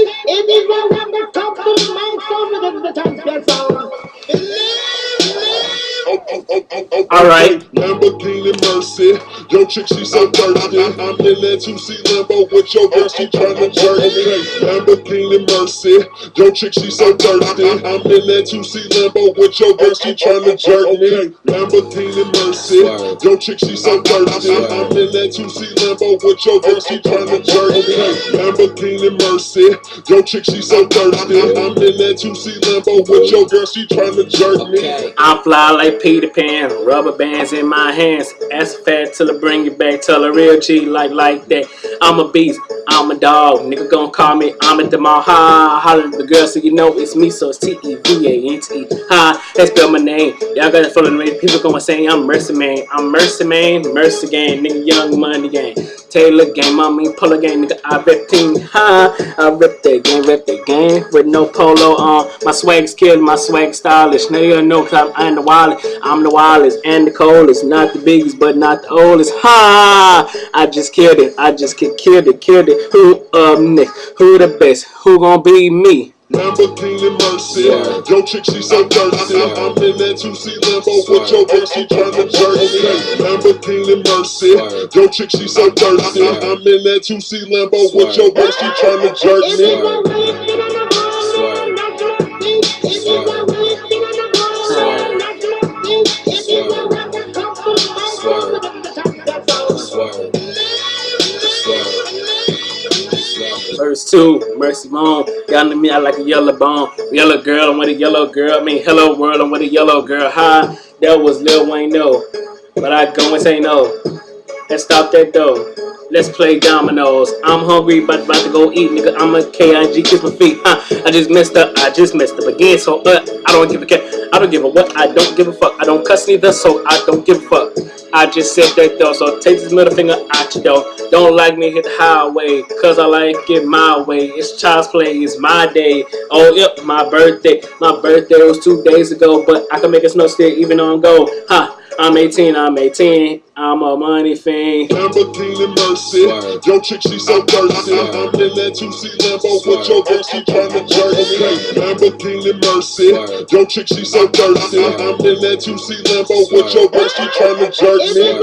If you go on the top of the microphone, the champion sound. Alright. Lamborghini Mercy, yo chick she so thirsty. I'm in that 2C Lambo with your girl, she tryna jerk me. Lamborghini Mercy, yo chick she so thirsty. I'm in that 2C Lambo with your girl, she tryna jerk me. Lamborghini Mercy, yo chick she so thirsty. I'm in that 2C Lambo with your girl, she tryna jerk me. Lamborghini Mercy, yo chick she so thirsty. I'm in that 2C Lambo with your girl, she tryna jerk me. I'm fly like Peter Pan, rubber bands in my hands. Ass fat till I bring it back, tell a real G like that. I'm a beast, I'm a dog, nigga gon' call me, I'm at the mall. Ha, holler at the girl so you know it's me, so it's T-E-V-A-N-T. Ha, that's spell my name. Y'all gotta follow me, people gonna say I'm Mercy Man. I'm Mercy Man, Mercy Gang, nigga Young Money Gang. Taylor game, I mean Polo game, nigga, I rep team, ha, I rep that game, with no polo on, my swag's killed, my swag stylish, nigga know cause I'm the wildest, and the coldest, not the biggest, but not the oldest, ha, I just killed it, killed it, who up next, who the best, who gon' be me? Lamborghini Mercy, yo chick she so thirsty. I'm in that 2C Lambo with your girl, she tryna jerk me. Lamborghini Mercy, yo chick she so thirsty. I'm in that 2C Lambo with your girl, she tryna jerk Verse 2, Mercy Moan. Y'all know me, I like a yellow bone. Yellow girl, I'm with a yellow girl. I mean, hello world, I'm with a yellow girl. Hi, that was Lil Wayne, no. But I go and say no. Let's stop that though. Let's play dominoes. I'm hungry, but about to go eat, nigga. I'm a K-I-G, kiss my feet. I just messed up again. So, I don't give a care. I don't give a what. I don't give a fuck. I don't cuss neither, so I don't give a fuck. I just said that though, so take this middle finger out your door. Don't like me, hit the highway, cause I like it my way. It's child's play, it's my day. Oh, yep, my birthday. My birthday was 2 days ago, but I can make it snow still even on go. I'm 18, I'm a money fiend. Lamborghini Mercy, yo chick she so thirsty. I'm in that 2C Lambo with your girl, she tryna jerk me. Lamborghini Mercy, yo chick she so thirsty. I'm in that 2C Lambo with your girl, she tryna jerk me.